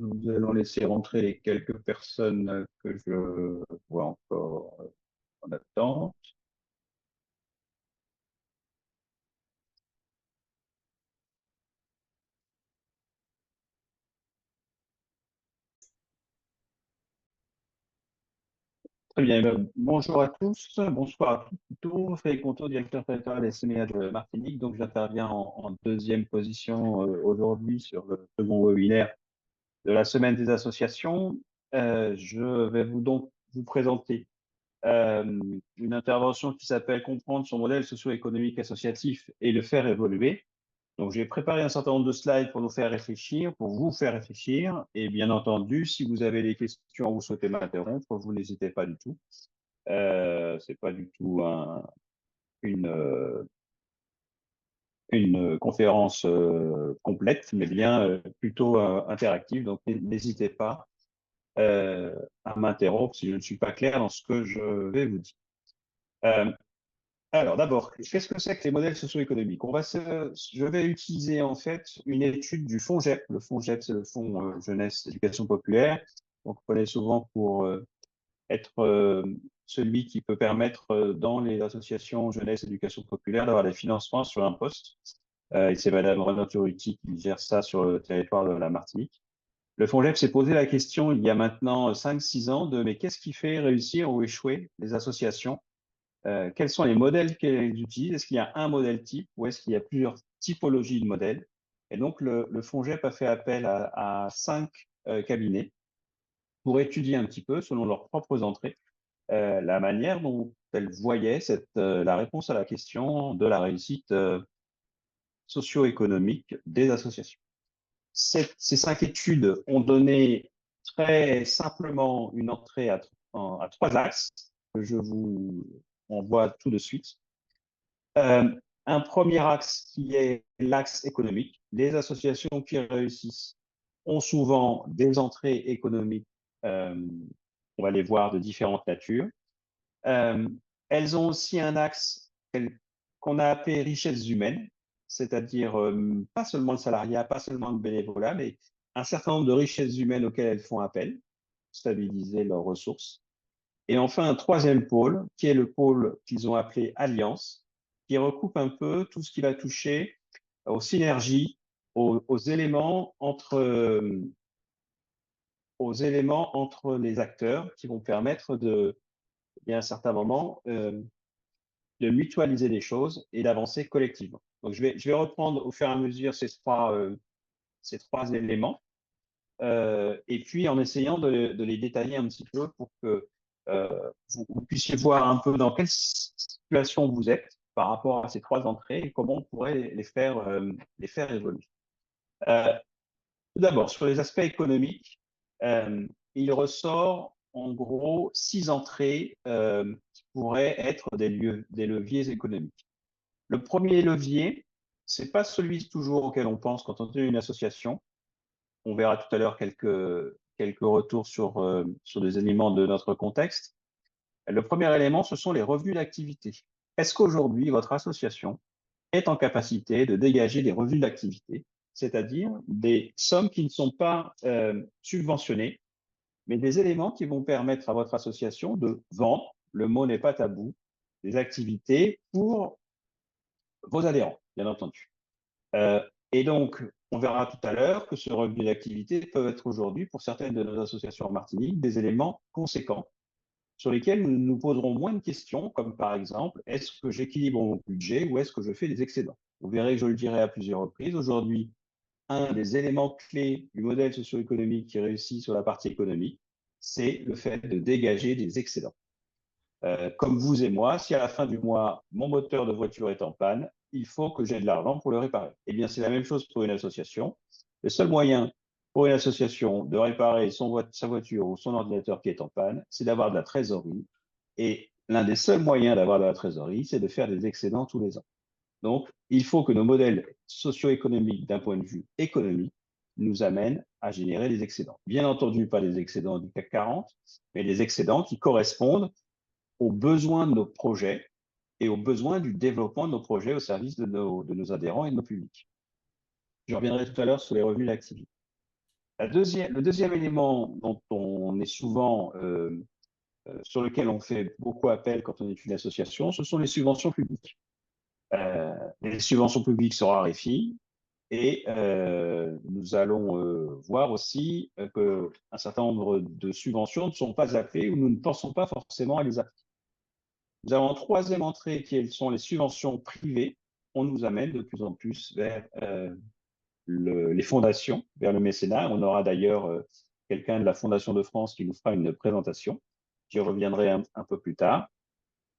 Nous allons laisser rentrer les quelques personnes que je vois encore en attente. Très bien. Bonjour à tous, bonsoir à tous plutôt. Frédéric Conto, directeur territorial des CMA de Martinique. Donc, j'interviens en deuxième position aujourd'hui sur le second webinaire de la semaine des associations. Je vais vous présenter une intervention qui s'appelle Comprendre son modèle socio-économique associatif et le faire évoluer. Donc, j'ai préparé un certain nombre de slides pour nous faire réfléchir, pour vous faire réfléchir. Et bien entendu, si vous avez des questions ou vous souhaitez m'interrompre, vous n'hésitez pas du tout. C'est pas du tout une, euh, une conférence complète, mais bien plutôt interactive. Donc, n'hésitez pas à m'interrompre si je ne suis pas clair dans ce que je vais vous dire. Euh, Alors, d'abord, qu'est-ce que c'est que les modèles socio-économiques? Je vais utiliser en fait une étude du FONGEP. Le FONGEP, c'est le Fonds Jeunesse Éducation Populaire. Donc, on connaît souvent pour être celui qui peut permettre dans les associations Jeunesse Éducation Populaire d'avoir des financements sur un poste. Et c'est Madame Renaud Turuti qui gère ça sur le territoire de la Martinique. Le FONGEP s'est posé la question il y a maintenant 5-6 ans de mais qu'est-ce qui fait réussir ou échouer les associations? Quels sont les modèles qu'elles utilisent? Est-ce qu'il y a un modèle type ou est-ce qu'il y a plusieurs typologies de modèles? Et donc, le FONGEP a fait appel à 5 cabinets pour étudier un petit peu, selon leurs propres entrées, la manière dont elles voyaient la réponse à la question de la réussite socio-économique des associations. Ces 5 études ont donné très simplement une entrée à 3 axes que je vous envoie tout de suite. Un premier axe qui est l'axe économique. Les associations qui réussissent ont souvent des entrées économiques, euh, on va les voir de différentes natures. Euh, Elles ont aussi un axe qu'on a appelé richesses humaines, c'est-à-dire pas seulement le salariat, pas seulement le bénévolat, mais un certain nombre de richesses humaines auxquelles elles font appel, stabiliser leurs ressources. Et enfin, un troisième pôle, qui est le pôle qu'ils ont appelé Alliance, qui recoupe un peu tout ce qui va toucher aux synergies, aux éléments entre les acteurs qui vont permettre à un certain moment, de mutualiser les choses et d'avancer collectivement. Donc, je vais reprendre au fur et à mesure ces trois éléments, et puis en essayant de les détailler un petit peu pour que vous puissiez voir un peu dans quelle situation vous êtes par rapport à ces 3 entrées et comment on pourrait les faire évoluer. Euh, Tout d'abord, sur les aspects économiques, il ressort en gros 6 entrées qui pourraient être des leviers économiques. Le premier levier, c'est pas celui toujours auquel on pense quand on est une association. On verra tout à l'heure quelques retours sur des éléments de notre contexte. Le premier élément, ce sont les revenus d'activité. Est-ce qu'aujourd'hui, votre association est en capacité de dégager des revenus d'activité, c'est-à-dire des sommes qui ne sont pas subventionnées, mais des éléments qui vont permettre à votre association de vendre, le mot n'est pas tabou, des activités pour vos adhérents, bien entendu. Euh, et donc, on verra tout à l'heure que ce revenu d'activité peut être aujourd'hui, pour certaines de nos associations en Martinique, des éléments conséquents sur lesquels nous nous poserons moins de questions, comme par exemple, est-ce que j'équilibre mon budget ou est-ce que je fais des excédents? Vous verrez que je le dirai à plusieurs reprises. Aujourd'hui, un des éléments clés du modèle socio-économique qui réussit sur la partie économique, c'est le fait de dégager des excédents. Comme vous et moi, si à la fin du mois, mon moteur de voiture est en panne, il faut que j'ai de l'argent pour le réparer. Eh bien, c'est la même chose pour une association. Le seul moyen pour une association de réparer sa voiture ou son ordinateur qui est en panne, c'est d'avoir de la trésorerie. Et l'un des seuls moyens d'avoir de la trésorerie, c'est de faire des excédents tous les ans. Donc, il faut que nos modèles socio-économiques, d'un point de vue économique, nous amènent à générer des excédents. Bien entendu, pas des excédents du CAC 40, mais des excédents qui correspondent aux besoins de nos projets et aux besoins du développement de nos projets au service de nos adhérents et de nos publics. Je reviendrai tout à l'heure sur les revenus d'activité. Le deuxième élément dont on est souvent, sur lequel on fait beaucoup appel quand on est une association, ce sont les subventions publiques. Les subventions publiques se raréfient et nous allons voir aussi qu'un certain nombre de subventions ne sont pas appelées ou nous ne pensons pas forcément à les appeler. Nous avons en troisième entrée qui sont les subventions privées. On nous amène de plus en plus vers les fondations, vers le mécénat. On aura d'ailleurs quelqu'un de la Fondation de France qui nous fera une présentation. J'y reviendrai un peu plus tard.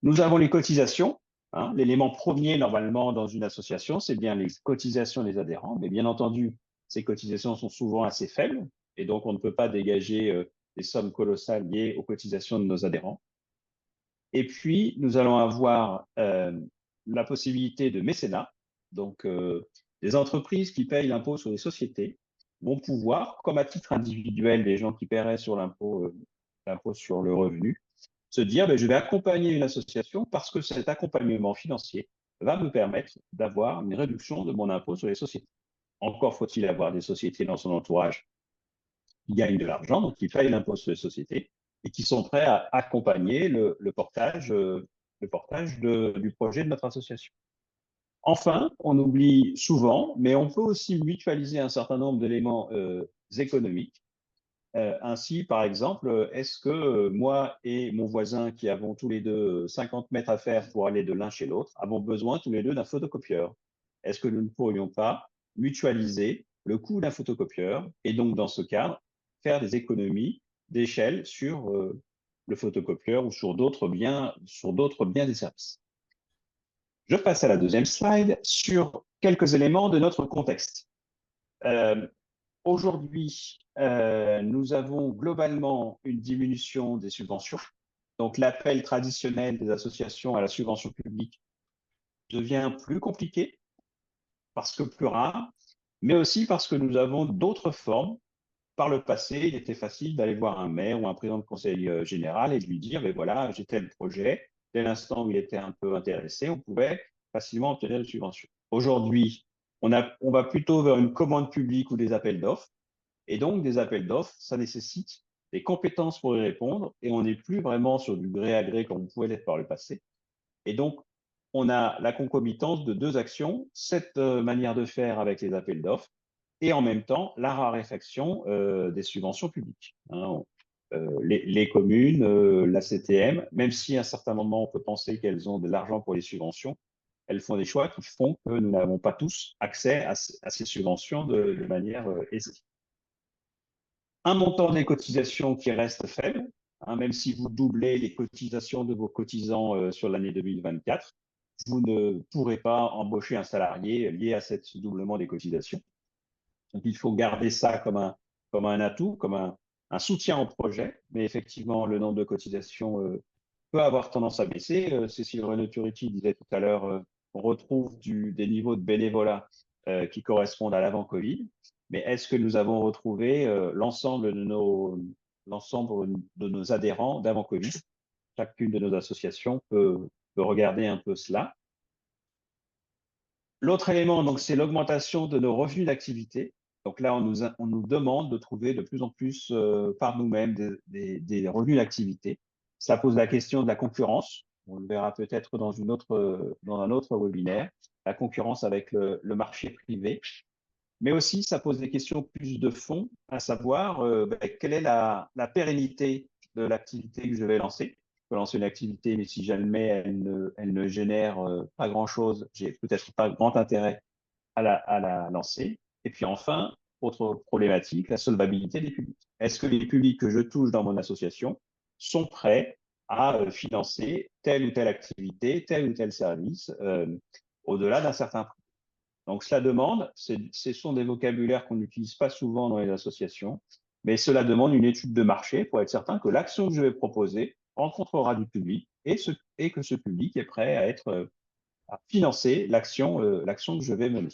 Nous avons les cotisations. Hein. L'élément premier, normalement, dans une association, c'est bien les cotisations des adhérents. Mais bien entendu, ces cotisations sont souvent assez faibles. Et donc, on ne peut pas dégager des sommes colossales liées aux cotisations de nos adhérents. Et puis, nous allons avoir la possibilité de mécénat. Donc, des entreprises qui payent l'impôt sur les sociétés vont pouvoir, comme à titre individuel, des gens qui paieraient sur l'impôt sur le revenu, se dire, ben, je vais accompagner une association parce que cet accompagnement financier va me permettre d'avoir une réduction de mon impôt sur les sociétés. Encore faut-il avoir des sociétés dans son entourage qui gagnent de l'argent, donc qui payent l'impôt sur les sociétés et qui sont prêts à accompagner le portage du projet de notre association. Enfin, on oublie souvent, mais on peut aussi mutualiser un certain nombre d'éléments économiques. Ainsi, par exemple, est-ce que moi et mon voisin, qui avons tous les deux 50 mètres à faire pour aller de l'un chez l'autre, avons besoin tous les deux d'un photocopieur? Est-ce que nous ne pourrions pas mutualiser le coût d'un photocopieur et donc, dans ce cadre, faire des économies d'échelle sur le photocopieur ou sur d'autres biens des services? Je passe à la deuxième slide sur quelques éléments de notre contexte. Aujourd'hui, nous avons globalement une diminution des subventions. Donc, l'appel traditionnel des associations à la subvention publique devient plus compliqué parce que plus rare, mais aussi parce que nous avons d'autres formes. Par le passé, il était facile d'aller voir un maire ou un président de conseil général et de lui dire, ben voilà, j'ai tel projet. Dès l'instant où il était un peu intéressé, on pouvait facilement obtenir une subvention. Aujourd'hui, on va plutôt vers une commande publique ou des appels d'offres. Et donc, des appels d'offres, ça nécessite des compétences pour y répondre et on n'est plus vraiment sur du gré à gré comme on pouvait l'être par le passé. Et donc, on a la concomitance de deux actions, cette manière de faire avec les appels d'offres et en même temps la raréfaction des subventions publiques. Hein. Les communes, la CTM, même si à un certain moment on peut penser qu'elles ont de l'argent pour les subventions, elles font des choix qui font que nous n'avons pas tous accès à ces subventions de manière aisée. Un montant des cotisations qui reste faible, hein, même si vous doublez les cotisations de vos cotisants sur l'année 2024, vous ne pourrez pas embaucher un salarié lié à ce doublement des cotisations. Donc, il faut garder ça comme un atout, comme un soutien au projet. Mais effectivement, le nombre de cotisations peut avoir tendance à baisser. Cécile Renaud-Turiti disait tout à l'heure, on retrouve des niveaux de bénévolat qui correspondent à l'avant-Covid. Mais est-ce que nous avons retrouvé l'ensemble de nos adhérents d'avant Covid? Chacune de nos associations peut regarder un peu cela. L'autre élément, donc, c'est l'augmentation de nos revenus d'activité. Donc là, on nous demande de trouver de plus en plus par nous-mêmes des revenus d'activité. Ça pose la question de la concurrence. On le verra peut-être dans un autre webinaire, la concurrence avec le marché privé. Mais aussi, ça pose des questions plus de fond, à savoir quelle est la pérennité de l'activité que je vais lancer. Je peux lancer une activité, mais si jamais elle ne génère pas grand-chose, j'ai peut-être pas grand intérêt à la lancer. Et puis enfin, autre problématique, la solvabilité des publics. Est-ce que les publics que je touche dans mon association sont prêts à financer telle ou telle activité, tel ou tel service au-delà d'un certain prix? Donc, cela demande, ce sont des vocabulaires qu'on n'utilise pas souvent dans les associations, mais cela demande une étude de marché pour être certain que l'action que je vais proposer rencontrera du public et que ce public est prêt à financer l'action que je vais mener.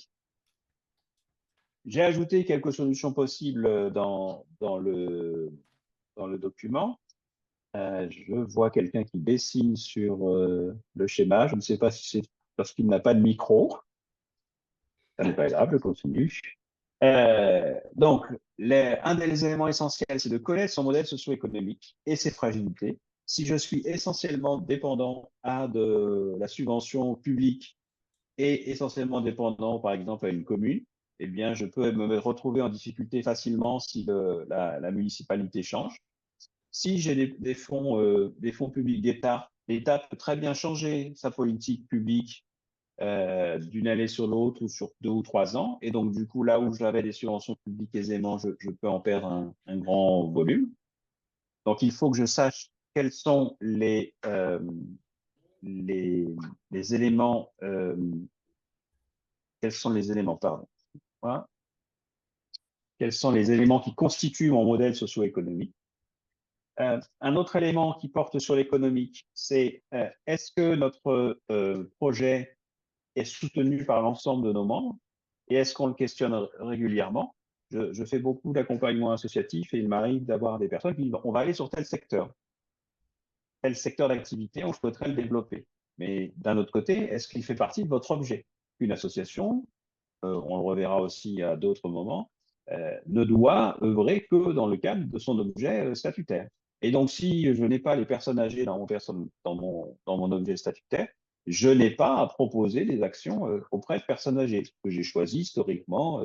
J'ai ajouté quelques solutions possibles dans le document. Je vois quelqu'un qui dessine sur le schéma. Je ne sais pas si c'est parce qu'il n'a pas de micro. Ça n'est pas grave, je continue. Donc, un des éléments essentiels, c'est de connaître son modèle socio-économique et ses fragilités. Si je suis essentiellement dépendant de la subvention publique et essentiellement dépendant, par exemple, à une commune, eh bien, je peux me retrouver en difficulté facilement si la municipalité change. Si j'ai des fonds publics d'État, l'État peut très bien changer sa politique publique d'une année sur l'autre ou sur 2 ou 3 ans. Et donc, du coup, là où j'avais des subventions publiques aisément, je peux en perdre un grand volume. Donc, il faut que je sache quels sont les, les éléments, pardon, voilà. Quels sont les éléments qui constituent mon modèle socio-économique. Un autre élément qui porte sur l'économique, c'est est-ce que notre projet est soutenu par l'ensemble de nos membres et est-ce qu'on le questionne régulièrement? Je fais beaucoup d'accompagnement associatif et il m'arrive d'avoir des personnes qui disent on va aller sur tel secteur d'activité, on souhaiterait le développer. Mais d'un autre côté, est-ce qu'il fait partie de votre objet? Une association, on le reverra aussi à d'autres moments, ne doit œuvrer que dans le cadre de son objet statutaire. Et donc, si je n'ai pas les personnes âgées dans mon objet statutaire, je n'ai pas à proposer des actions auprès de personnes âgées, que j'ai choisi historiquement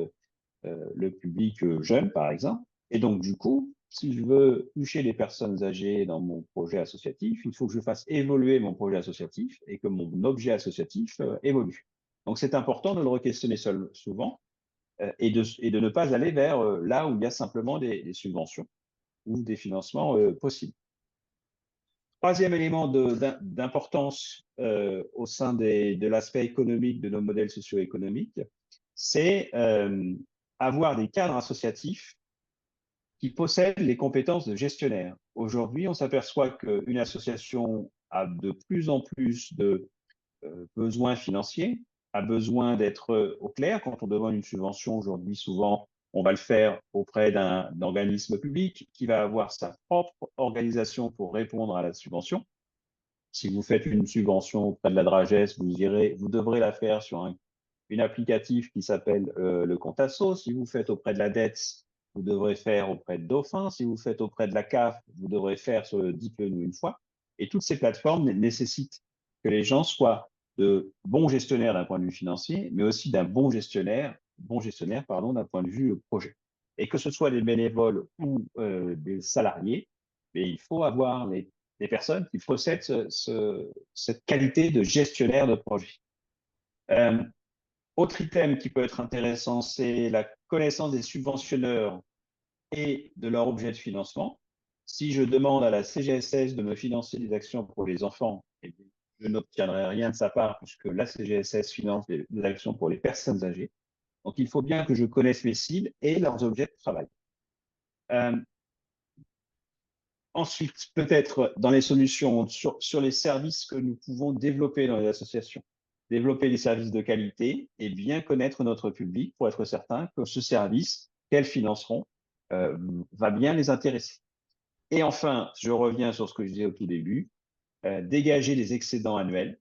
le public jeune, par exemple. Et donc, du coup, si je veux toucher les personnes âgées dans mon projet associatif, il faut que je fasse évoluer mon projet associatif et que mon objet associatif évolue. Donc, c'est important de le re-questionner souvent et de ne pas aller vers là où il y a simplement des subventions ou des financements possibles. Troisième élément d'importance au sein de l'aspect économique de nos modèles socio-économiques, c'est avoir des cadres associatifs qui possèdent les compétences de gestionnaire. Aujourd'hui, on s'aperçoit qu'une association a de plus en plus de besoins financiers, a besoin d'être au clair. Quand on demande une subvention aujourd'hui, souvent, on va le faire auprès d'un organisme public qui va avoir sa propre organisation pour répondre à la subvention. Si vous faites une subvention auprès de la Drages, vous devrez la faire sur une applicatif qui s'appelle le Contasso. Si vous faites auprès de la DETS, vous devrez faire auprès de Dauphin. Si vous faites auprès de la CAF, vous devrez faire sur le Diplôme une fois. Et toutes ces plateformes nécessitent que les gens soient de bons gestionnaires d'un point de vue financier, mais aussi d'un bon gestionnaire, pardon, d'un point de vue projet. Et que ce soit des bénévoles ou des salariés, mais il faut avoir les personnes qui possèdent cette qualité de gestionnaire de projet. Autre item qui peut être intéressant, c'est la connaissance des subventionneurs et de leur objet de financement. Si je demande à la CGSS de me financer des actions pour les enfants, eh je n'obtiendrai rien de sa part puisque la CGSS finance des actions pour les personnes âgées. Donc, il faut bien que je connaisse mes cibles et leurs objets de travail. Ensuite, peut-être dans les solutions, sur les services que nous pouvons développer dans les associations. Développer des services de qualité et bien connaître notre public pour être certain que ce service qu'elles financeront va bien les intéresser. Et enfin, je reviens sur ce que je disais au tout début, dégager des excédents annuels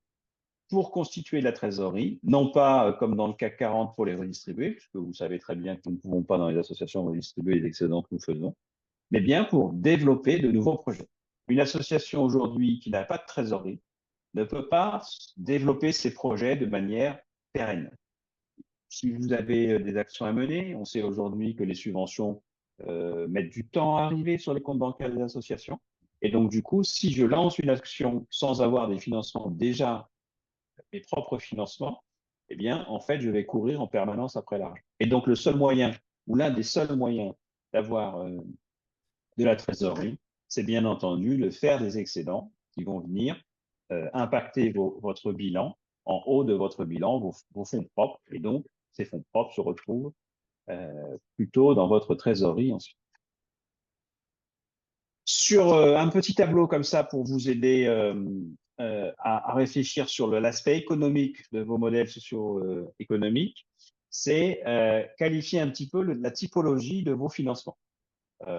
pour constituer de la trésorerie, non pas comme dans le CAC 40 pour les redistribuer, puisque vous savez très bien que nous ne pouvons pas dans les associations redistribuer les excédents que nous faisons, mais bien pour développer de nouveaux projets. Une association aujourd'hui qui n'a pas de trésorerie ne peut pas développer ses projets de manière pérenne. Si vous avez des actions à mener, on sait aujourd'hui que les subventions mettent du temps à arriver sur les comptes bancaires des associations. Et donc, du coup, si je lance une action sans avoir des financements déjà, mes propres financements, eh bien, en fait, je vais courir en permanence après l'argent. Et donc, le seul moyen, ou l'un des seuls moyens d'avoir de la trésorerie, c'est bien entendu de faire des excédents qui vont venir impacter votre bilan, en haut de votre bilan, vos fonds propres, et donc ces fonds propres se retrouvent plutôt dans votre trésorerie ensuite. Sur un petit tableau comme ça pour vous aider à réfléchir sur l'aspect économique de vos modèles socio-économiques, c'est qualifier un petit peu la typologie de vos financements.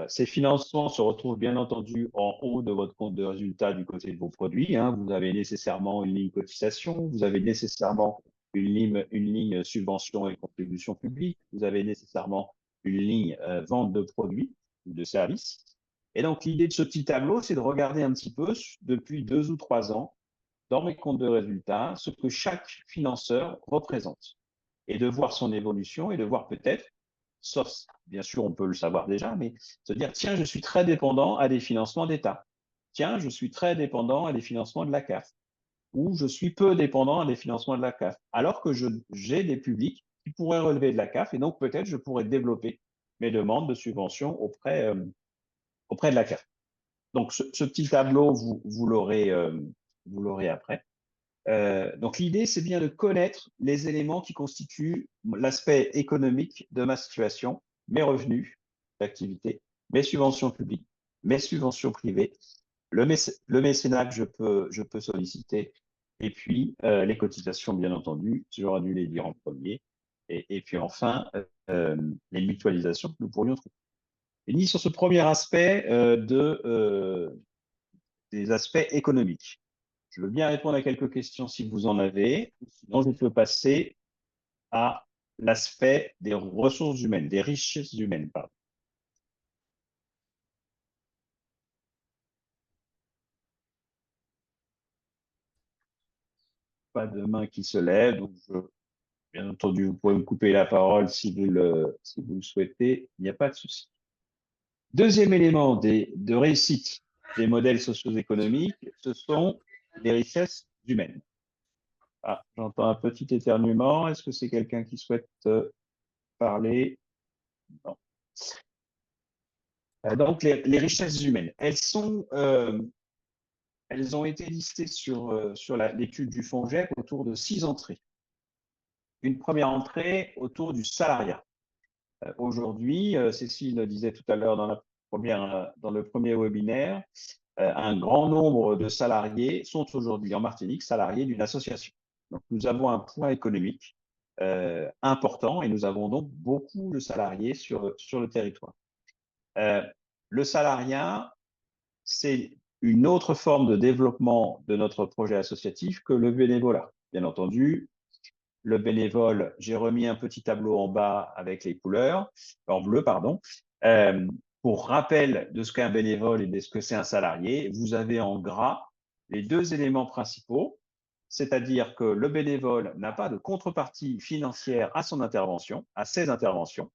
Ces financements se retrouvent bien entendu en haut de votre compte de résultat du côté de vos produits. Hein. Vous avez nécessairement une ligne cotisation, vous avez nécessairement une ligne subvention et contribution publique, vous avez nécessairement une ligne vente de produits ou de services. Et donc, l'idée de ce petit tableau, c'est de regarder un petit peu, depuis 2 ou 3 ans, dans mes comptes de résultats, ce que chaque financeur représente et de voir son évolution et de voir peut-être, sauf, bien sûr, on peut le savoir déjà, mais se dire, tiens, je suis très dépendant à des financements d'État. Tiens, je suis très dépendant à des financements de la CAF. Ou je suis peu dépendant à des financements de la CAF. Alors que j'ai des publics qui pourraient relever de la CAF et donc peut-être je pourrais développer mes demandes de subvention auprès de la CAF. Donc, ce petit tableau, vous l'aurez après. Donc, l'idée, c'est bien de connaître les éléments qui constituent l'aspect économique de ma situation, mes revenus d'activité, mes subventions publiques, mes subventions privées, le mécénat que je peux solliciter, et puis les cotisations, bien entendu, j'aurais dû les dire en premier, et puis enfin, les mutualisations que nous pourrions trouver. Et ni sur ce premier aspect des aspects économiques. Je veux bien répondre à quelques questions si vous en avez. Sinon, je peux passer à l'aspect des ressources humaines, des richesses humaines, pardon. Pas de main qui se lève, donc bien entendu, vous pouvez me couper la parole si vous le souhaitez, il n'y a pas de souci. Deuxième élément de réussite des modèles socio-économiques, ce sont les richesses humaines. Ah, j'entends un petit éternuement. Est-ce que c'est quelqu'un qui souhaite parler? Non. Donc, les richesses humaines, elles ont été listées sur l'étude du FONGEP autour de 6 entrées. Une première entrée autour du salariat. Aujourd'hui, Cécile le disait tout à l'heure dans le premier webinaire, un grand nombre de salariés sont aujourd'hui en Martinique salariés d'une association. Donc, nous avons un poids économique important et nous avons donc beaucoup de salariés sur le territoire. Le salariat, c'est une autre forme de développement de notre projet associatif que le bénévolat. Bien entendu, le bénévole, j'ai remis un petit tableau en bas avec les couleurs, en bleu, pardon. Euh, pour rappel de ce qu'est un bénévole et de ce que c'est un salarié, vous avez en gras les deux éléments principaux, c'est-à-dire que le bénévole n'a pas de contrepartie financière à son intervention, à ses interventions.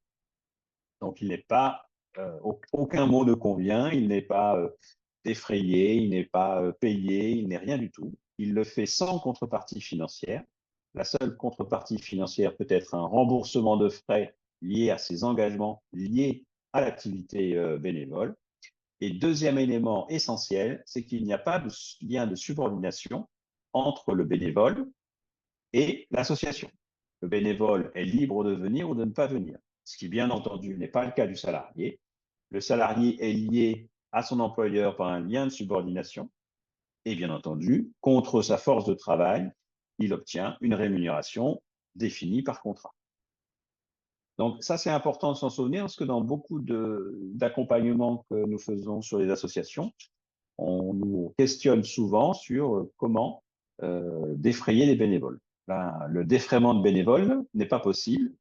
Donc, il n'est pas, aucun mot ne convient, il n'est pas défrayé, il n'est pas payé, il n'est rien du tout. Il le fait sans contrepartie financière. La seule contrepartie financière peut être un remboursement de frais liés à ses engagements liés à l'activité bénévole. Et deuxième élément essentiel, c'est qu'il n'y a pas de lien de subordination entre le bénévole et l'association. Le bénévole est libre de venir ou de ne pas venir, ce qui, bien entendu, n'est pas le cas du salarié. Le salarié est lié à son employeur par un lien de subordination et, bien entendu, contre sa force de travail, il obtient une rémunération définie par contrat. Donc ça, c'est important de s'en souvenir parce que dans beaucoup d'accompagnements que nous faisons sur les associations, on nous questionne souvent sur comment défrayer les bénévoles. Ben, le défraiement de bénévoles n'est pas possible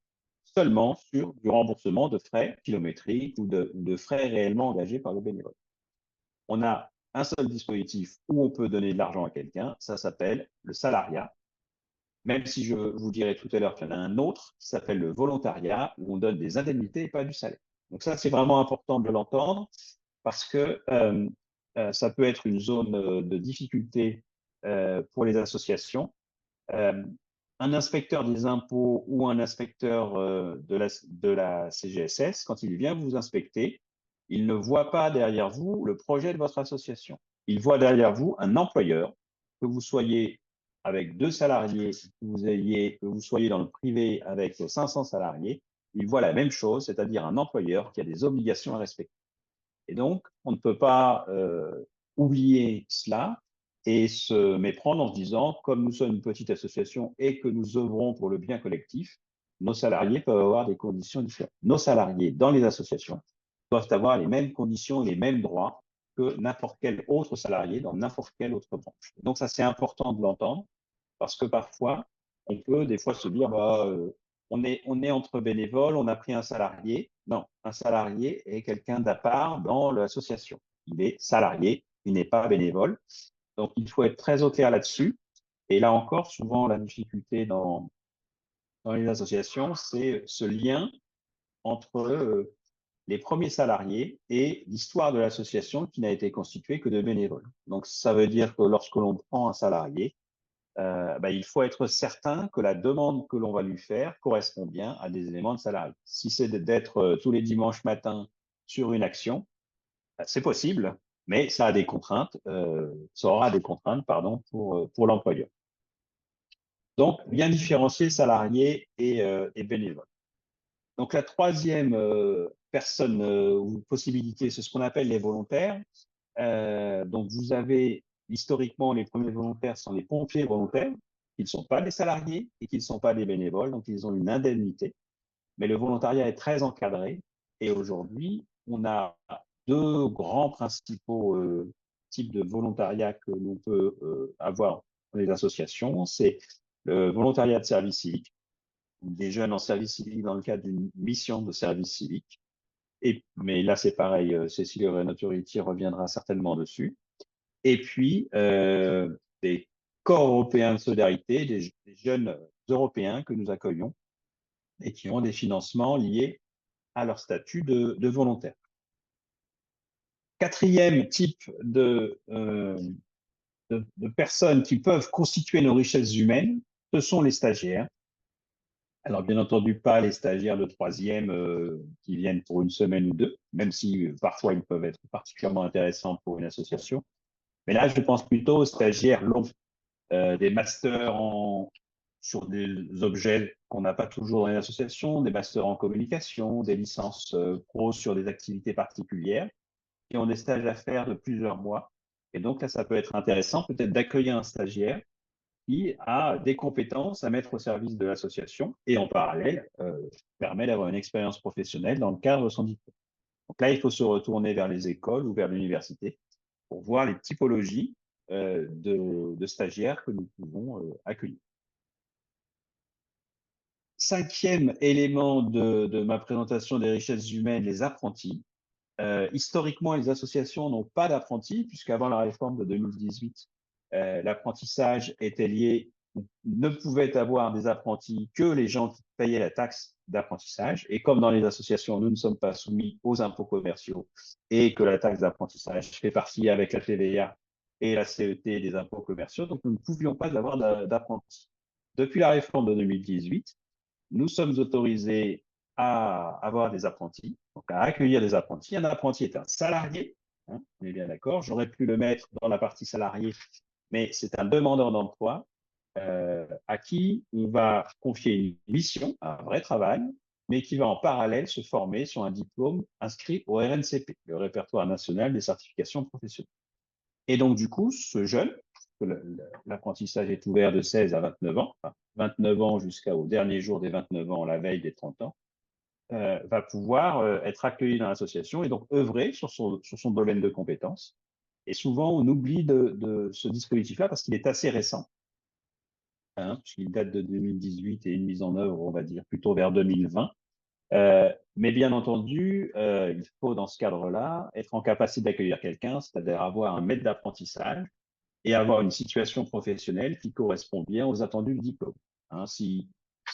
seulement sur du remboursement de frais kilométriques ou de frais réellement engagés par le bénévole. On a un seul dispositif où on peut donner de l'argent à quelqu'un, ça s'appelle le salariat, même si je vous dirai tout à l'heure qu'il y en a un autre qui s'appelle le volontariat, où on donne des indemnités et pas du salaire. Donc ça, c'est vraiment important de l'entendre parce que ça peut être une zone de difficulté pour les associations. Euh, un inspecteur des impôts ou un inspecteur de la CGSS, quand il vient vous inspecter, il ne voit pas derrière vous le projet de votre association. Il voit derrière vous un employeur, que vous soyez avec 2 salariés, que vous soyez dans le privé avec 500 salariés, il voit la même chose, c'est-à-dire un employeur qui a des obligations à respecter. Et donc, on ne peut pas oublier cela et se méprendre en se disant, comme nous sommes une petite association et que nous œuvrons pour le bien collectif, nos salariés peuvent avoir des conditions différentes. Nos salariés dans les associations doivent avoir les mêmes conditions et les mêmes droits que n'importe quel autre salarié dans n'importe quelle autre branche. Donc ça, c'est important de l'entendre parce que parfois, On peut des fois se dire, bah, on est entre bénévoles, on a pris un salarié. Non, un salarié est quelqu'un d'à part dans l'association. Il est salarié, il n'est pas bénévole. Donc, il faut être très au clair là-dessus. Et là encore, souvent, la difficulté dans les associations, c'est ce lien entre les premiers salariés et l'histoire de l'association qui n'a été constituée que de bénévoles. Donc, ça veut dire que lorsque l'on prend un salarié, bah, il faut être certain que la demande que l'on va lui faire correspond bien à des éléments de salarié. Si c'est d'être tous les dimanches matins sur une action, bah, c'est possible, mais ça a des contraintes, ça aura des contraintes, pardon, pour l'employeur. Donc, bien différencier salarié et bénévole. Donc, la troisième personne ou possibilité, c'est ce qu'on appelle les volontaires. Donc, vous avez historiquement, les premiers volontaires sont les pompiers volontaires, qui ne sont pas des salariés et qui ne sont pas des bénévoles, donc ils ont une indemnité. Mais le volontariat est très encadré et aujourd'hui, on a deux grands principaux types de volontariat que l'on peut avoir dans les associations. C'est le volontariat de service civique, des jeunes en service civique dans le cadre d'une mission de service civique. Mais là, c'est pareil, Cécile Autority reviendra certainement dessus. Et puis, des corps européens de solidarité, des jeunes européens que nous accueillons et qui ont des financements liés à leur statut de volontaire. Quatrième type de personnes qui peuvent constituer nos richesses humaines, ce sont les stagiaires. Alors, bien entendu, pas les stagiaires de troisième qui viennent pour une semaine ou deux, même si parfois ils peuvent être particulièrement intéressants pour une association. Mais là, je pense plutôt aux stagiaires longs, des masters sur des objets qu'on n'a pas toujours dans les associations, des masters en communication, des licences pro sur des activités particulières, qui ont des stages à faire de plusieurs mois. Et donc là, ça peut être intéressant peut-être d'accueillir un stagiaire qui a des compétences à mettre au service de l'association et en parallèle permet d'avoir une expérience professionnelle dans le cadre de son diplôme. Donc là, il faut se retourner vers les écoles ou vers l'université pour voir les typologies de stagiaires que nous pouvons accueillir. Cinquième élément de ma présentation des richesses humaines, les apprentis. Historiquement, les associations n'ont pas d'apprentis, puisqu'avant la réforme de 2018, l'apprentissage était lié, ne pouvait avoir des apprentis que les gens qui payaient la taxe d'apprentissage. Et comme dans les associations, nous ne sommes pas soumis aux impôts commerciaux et que la taxe d'apprentissage fait partie avec la TVA et la CET des impôts commerciaux, donc nous ne pouvions pas avoir d'apprentis. Depuis la réforme de 2018, nous sommes autorisés à avoir des apprentis, donc à accueillir des apprentis. Un apprenti est un salarié, hein, on est bien d'accord. J'aurais pu le mettre dans la partie salarié, mais c'est un demandeur d'emploi à qui on va confier une mission, un vrai travail, mais qui va en parallèle se former sur un diplôme inscrit au RNCP, le répertoire national des certifications professionnelles. Et donc, du coup, ce jeune, l'apprentissage est ouvert de 16 à 29 ans, enfin, 29 ans jusqu'au dernier jour des 29 ans, la veille des 30 ans, va pouvoir être accueilli dans l'association et donc œuvrer sur son domaine de compétences. Et souvent, on oublie de ce dispositif-là parce qu'il est assez récent, hein, puisqu'il date de 2018 et une mise en œuvre, on va dire, plutôt vers 2020. Mais bien entendu, il faut dans ce cadre-là être en capacité d'accueillir quelqu'un, c'est-à-dire avoir un maître d'apprentissage et avoir une situation professionnelle qui correspond bien aux attendus du diplôme. Hein, si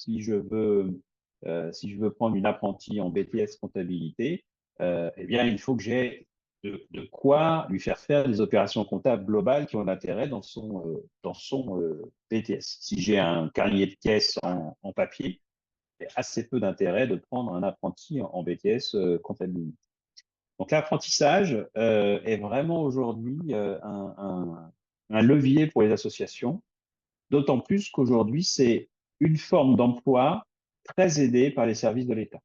je veux prendre une apprentie en BTS comptabilité, eh bien, il faut que j'ai de quoi lui faire faire des opérations comptables globales qui ont l'intérêt dans son BTS. Si j'ai un carnet de caisse en papier, il y a assez peu d'intérêt de prendre un apprenti en BTS comptabilité. Donc l'apprentissage est vraiment aujourd'hui un levier pour les associations, d'autant plus qu'aujourd'hui, c'est une forme d'emploi très aidée par les services de l'État.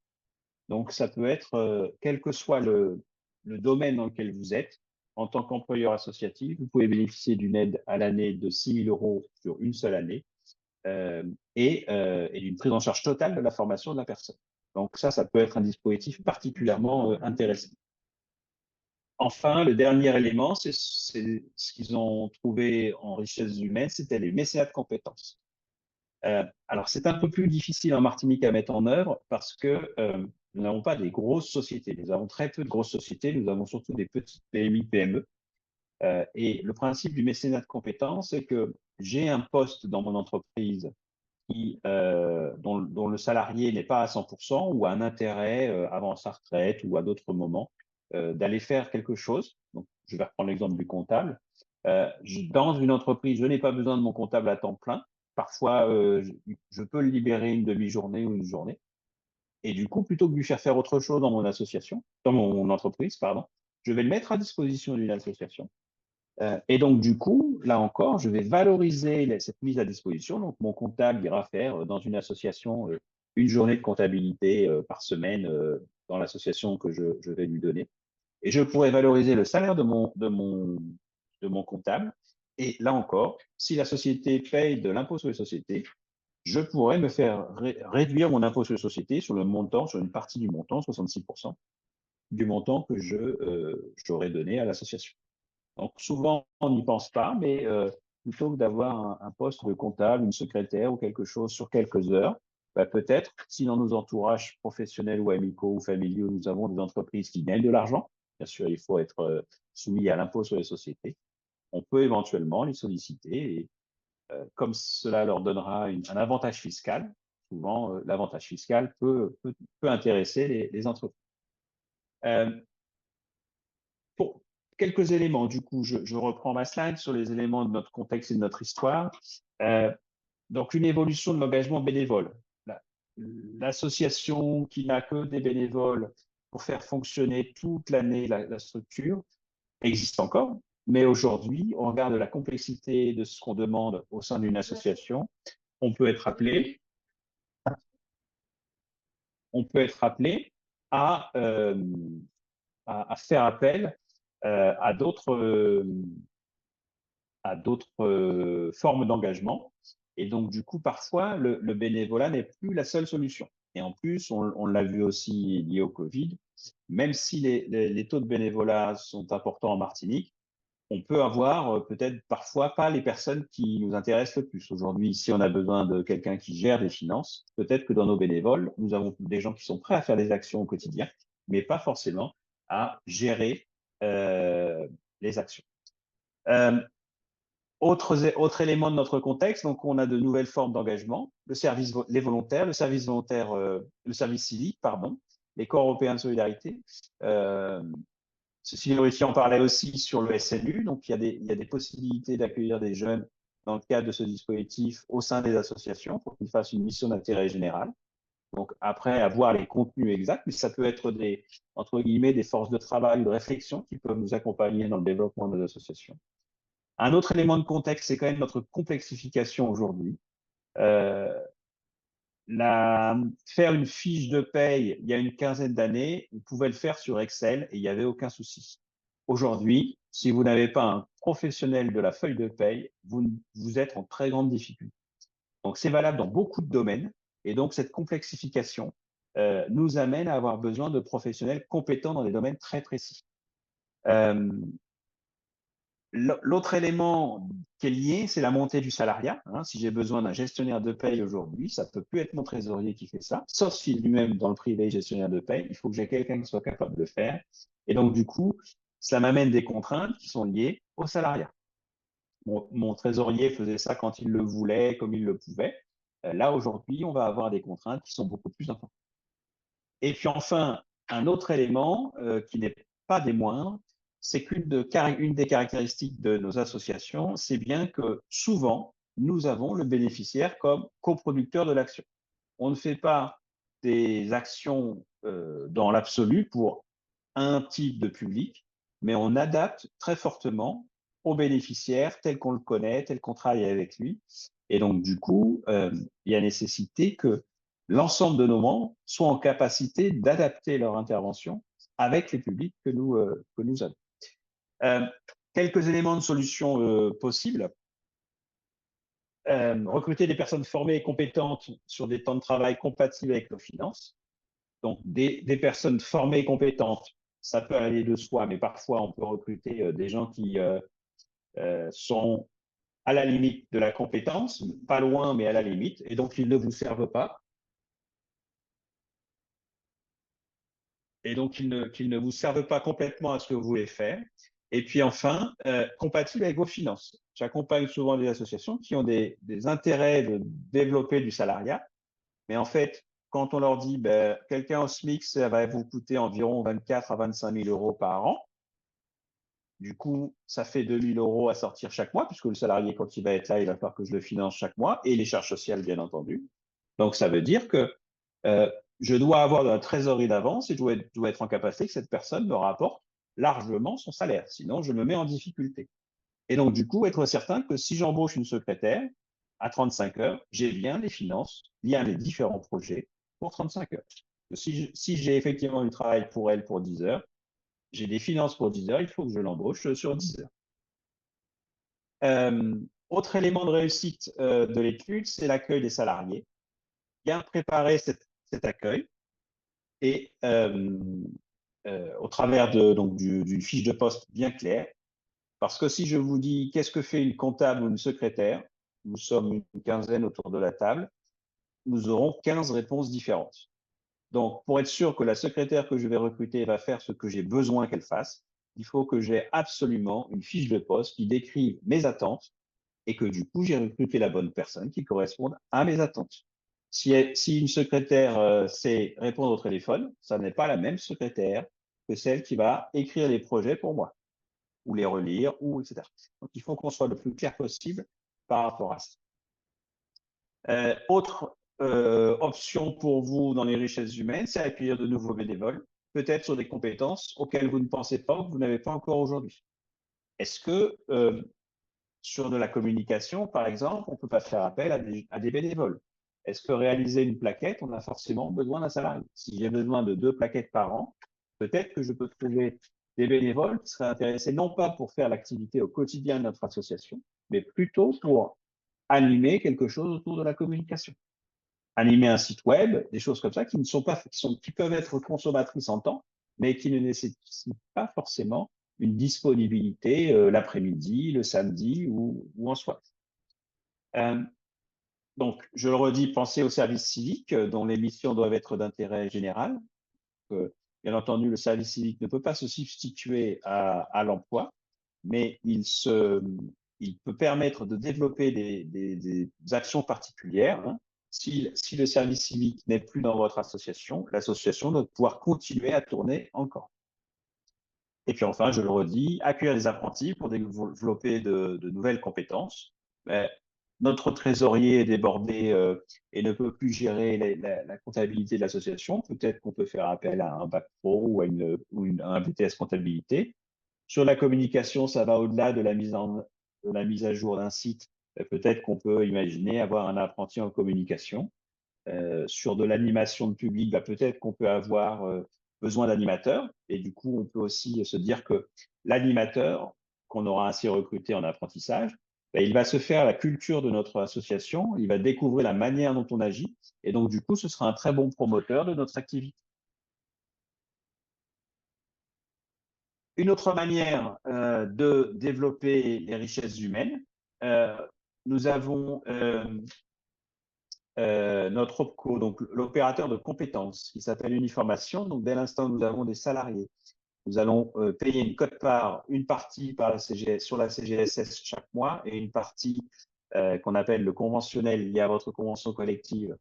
Donc ça peut être, quel que soit le domaine dans lequel vous êtes, en tant qu'employeur associatif, vous pouvez bénéficier d'une aide à l'année de 6 000 euros sur une seule année et d'une prise en charge totale de la formation de la personne. Donc ça peut être un dispositif particulièrement intéressant. Enfin, le dernier élément, c'est ce qu'ils ont trouvé en richesse humaine, c'était les mécénats de compétences. Alors, c'est un peu plus difficile en Martinique à mettre en œuvre parce que nous n'avons pas des grosses sociétés. Nous avons très peu de grosses sociétés. Nous avons surtout des petites PMI, PME. Et le principe du mécénat de compétences, c'est que j'ai un poste dans mon entreprise dont le salarié n'est pas à 100% ou a un intérêt avant sa retraite ou à d'autres moments d'aller faire quelque chose. Donc, je vais reprendre l'exemple du comptable. Dans une entreprise, je n'ai pas besoin de mon comptable à temps plein. Parfois, je peux le libérer une demi-journée ou une journée. Et du coup, plutôt que de lui faire faire autre chose dans mon association, dans mon entreprise, pardon, je vais le mettre à disposition d'une association. Et donc, du coup, là encore, je vais valoriser cette mise à disposition. Donc, mon comptable ira faire dans une association une journée de comptabilité par semaine dans l'association que je vais lui donner. Et je pourrais valoriser le salaire de mon comptable. Et là encore, si la société paye de l'impôt sur les sociétés, je pourrais me faire réduire mon impôt sur les sociétés sur le montant, sur une partie du montant, 66% du montant que j'aurais donné à l'association. Donc souvent, on n'y pense pas, mais plutôt que d'avoir un poste de comptable, une secrétaire ou quelque chose sur quelques heures, bah, peut-être, si dans nos entourages professionnels ou amicaux ou familiaux, nous avons des entreprises qui gagnent de l'argent, bien sûr, il faut être soumis à l'impôt sur les sociétés, on peut éventuellement les solliciter et comme cela leur donnera un avantage fiscal, souvent l'avantage fiscal peut intéresser les entreprises. Euh, pour quelques éléments, du coup, je reprends ma slide sur les éléments de notre contexte et de notre histoire. Euh, donc, une évolution de l'engagement bénévole. L'association qui n'a que des bénévoles pour faire fonctionner toute l'année la structure existe encore, mais aujourd'hui, on regarde la complexité de ce qu'on demande au sein d'une association. On peut être appelé, on peut être appelé à, euh, à faire appel à d'autres formes d'engagement. Et donc, du coup, parfois, le bénévolat n'est plus la seule solution. Et en plus, on l'a vu aussi lié au Covid, même si les taux de bénévolat sont importants en Martinique, on peut avoir peut-être parfois pas les personnes qui nous intéressent le plus. Aujourd'hui, si on a besoin de quelqu'un qui gère des finances, peut-être que dans nos bénévoles, nous avons des gens qui sont prêts à faire des actions au quotidien, mais pas forcément à gérer les actions. Euh, autre élément de notre contexte, donc on a de nouvelles formes d'engagement, les volontaires, le service civique, pardon, les corps européens de solidarité. Cécile Rucci en parlait aussi sur le SNU, donc il y a des possibilités d'accueillir des jeunes dans le cadre de ce dispositif au sein des associations pour qu'ils fassent une mission d'intérêt général. Donc après, avoir les contenus exacts, mais ça peut être entre guillemets, des forces de travail ou de réflexion qui peuvent nous accompagner dans le développement de nos associations. Un autre élément de contexte, c'est quand même notre complexification aujourd'hui. Euh, faire une fiche de paye il y a une quinzaine d'années, vous pouvez le faire sur Excel et il n'y avait aucun souci. Aujourd'hui, si vous n'avez pas un professionnel de la feuille de paye, vous êtes en très grande difficulté. Donc, c'est valable dans beaucoup de domaines. Et donc, cette complexification nous amène à avoir besoin de professionnels compétents dans des domaines très précis. Euh, L'autre élément qui est lié, c'est la montée du salariat. Hein. Si j'ai besoin d'un gestionnaire de paye aujourd'hui, ça peut plus être mon trésorier qui fait ça, sauf si lui-même dans le privé gestionnaire de paye, il faut que j'ai quelqu'un qui soit capable de le faire. Et donc du coup, ça m'amène des contraintes qui sont liées au salariat. Mon trésorier faisait ça quand il le voulait, comme il le pouvait. Là aujourd'hui, on va avoir des contraintes qui sont beaucoup plus importantes. Et puis enfin, un autre élément qui n'est pas des moindres, c'est une des caractéristiques de nos associations, c'est bien que souvent, nous avons le bénéficiaire comme coproducteur de l'action. On ne fait pas des actions dans l'absolu pour un type de public, mais on adapte très fortement au bénéficiaire tel qu'on le connaît, tel qu'on travaille avec lui. Et donc, du coup, il y a nécessité que l'ensemble de nos membres soient en capacité d'adapter leur intervention avec les publics que nous avons. Euh, Quelques éléments de solutions possibles. Recruter des personnes formées et compétentes sur des temps de travail compatibles avec nos finances. Donc, des personnes formées et compétentes, ça peut aller de soi, mais parfois on peut recruter des gens qui sont à la limite de la compétence, pas loin, mais à la limite, et donc ils ne vous servent pas. Et donc qu'ils ne vous servent pas complètement à ce que vous voulez faire. Et puis enfin, compatible avec vos finances. J'accompagne souvent des associations qui ont des intérêts de développer du salariat, mais en fait, quand on leur dit ben, quelqu'un au SMIC, ça va vous coûter environ 24 à 25 000 euros par an, du coup, ça fait 2 000 euros à sortir chaque mois, puisque le salarié, quand il va être là, il va falloir que je le finance chaque mois, et les charges sociales, bien entendu. Donc, ça veut dire que euh, je dois avoir de la trésorerie d'avance et je dois être en capacité que cette personne me rapporte largement son salaire. Sinon, je me mets en difficulté. Et donc, du coup, être certain que si j'embauche une secrétaire à 35 heures, j'ai bien les finances liées à mes différents projets pour 35 heures. Si j'ai effectivement du travail pour elle pour 10 heures, j'ai des finances pour 10 heures, il faut que je l'embauche sur 10 heures. Autre élément de réussite de l'étude, c'est l'accueil des salariés. Bien préparer cet accueil et au travers donc d'une fiche de poste bien claire. Parce que si je vous dis qu'est-ce que fait une comptable ou une secrétaire, nous sommes une quinzaine autour de la table, nous aurons 15 réponses différentes. Donc, pour être sûr que la secrétaire que je vais recruter va faire ce que j'ai besoin qu'elle fasse, il faut que j'ai absolument une fiche de poste qui décrive mes attentes et que du coup, j'ai recruté la bonne personne qui corresponde à mes attentes. Si une secrétaire sait répondre au téléphone, ça n'est pas la même secrétaire que celle qui va écrire les projets pour moi, ou les relire, ou etc. Donc, il faut qu'on soit le plus clair possible par rapport à ça. Autre option pour vous dans les richesses humaines, c'est accueillir de nouveaux bénévoles, peut-être sur des compétences auxquelles vous ne pensez pas ou que vous n'avez pas encore aujourd'hui. Est-ce que sur de la communication, par exemple, on ne peut pas faire appel à des bénévoles? Est-ce que réaliser une plaquette, on a forcément besoin d'un salarié? Si j'ai besoin de 2 plaquettes par an, peut-être que je peux trouver des bénévoles qui seraient intéressés non pas pour faire l'activité au quotidien de notre association, mais plutôt pour animer quelque chose autour de la communication. Animer un site web, des choses comme ça qui ne sont pas, qui peuvent être consommatrices en temps, mais qui ne nécessitent pas forcément une disponibilité l'après-midi, le samedi ou en soirée. Euh, donc, je le redis, pensez au service civique dont les missions doivent être d'intérêt général. Bien entendu, le service civique ne peut pas se substituer à l'emploi, mais il peut permettre de développer des actions particulières. Hein. Si le service civique n'est plus dans votre association, l'association doit pouvoir continuer à tourner encore. Et puis enfin, je le redis, accueillir des apprentis pour développer de nouvelles compétences. Mais notre trésorier est débordé et ne peut plus gérer la comptabilité de l'association. Peut-être qu'on peut faire appel à un bac pro ou à un BTS comptabilité. Sur la communication, ça va au-delà de la mise à jour d'un site. Peut-être qu'on peut imaginer avoir un apprenti en communication. Sur de l'animation de public, bah, peut-être qu'on peut avoir besoin d'animateurs. Et du coup, on peut aussi se dire que l'animateur qu'on aura ainsi recruté en apprentissage, bah, il va se faire la culture de notre association, il va découvrir la manière dont on agit. Et donc, du coup, ce sera un très bon promoteur de notre activité. Une autre manière de développer les richesses humaines, euh, nous avons notre OPCO, donc l'opérateur de compétences, qui s'appelle Uniformation. Donc, dès l'instant où nous avons des salariés, nous allons payer une quote-part, une partie par la CGS, sur la CGSS chaque mois et une partie qu'on appelle le conventionnel lié à votre convention collective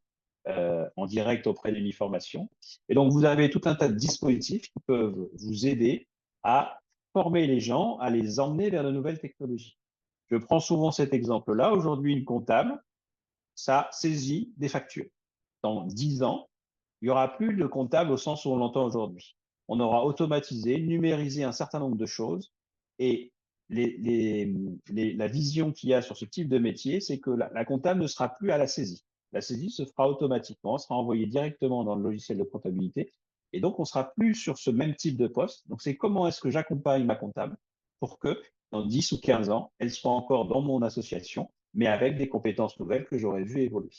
en direct auprès d'Uniformation. Et donc, vous avez tout un tas de dispositifs qui peuvent vous aider à former les gens, à les emmener vers de nouvelles technologies. Je prends souvent cet exemple-là. Aujourd'hui, une comptable, ça saisit des factures. Dans 10 ans, il n'y aura plus de comptable au sens où on l'entend aujourd'hui. On aura automatisé, numérisé un certain nombre de choses et la vision qu'il y a sur ce type de métier, c'est que la comptable ne sera plus à la saisie. La saisie se fera automatiquement, sera envoyée directement dans le logiciel de comptabilité et donc on sera plus sur ce même type de poste. Donc c'est comment est-ce que j'accompagne ma comptable pour que dans 10 ou 15 ans, elle soit encore dans mon association, mais avec des compétences nouvelles que j'aurais vu évoluer.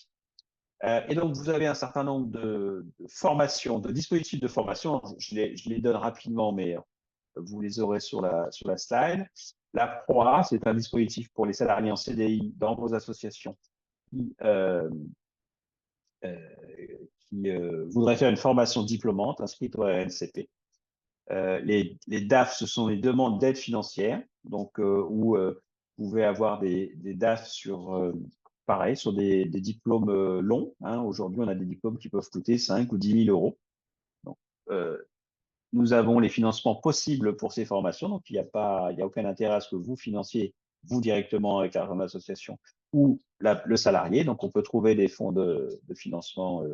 Et donc, vous avez un certain nombre de formations, de dispositifs de formation. Je les donne rapidement, mais vous les aurez sur la slide. La PROA, c'est un dispositif pour les salariés en CDI dans vos associations qui, euh, voudraient faire une formation diplômante inscrite au RNCP. Les DAF, ce sont les demandes d'aide financière, donc où vous pouvez avoir des DAF sur, pareil, sur des diplômes longs. Hein. Aujourd'hui, on a des diplômes qui peuvent coûter 5 ou 10 000 euros. Donc, nous avons les financements possibles pour ces formations, donc il n'y a aucun intérêt à ce que vous financiez vous directement avec l'argent de l'association ou le salarié. Donc, on peut trouver des fonds de financement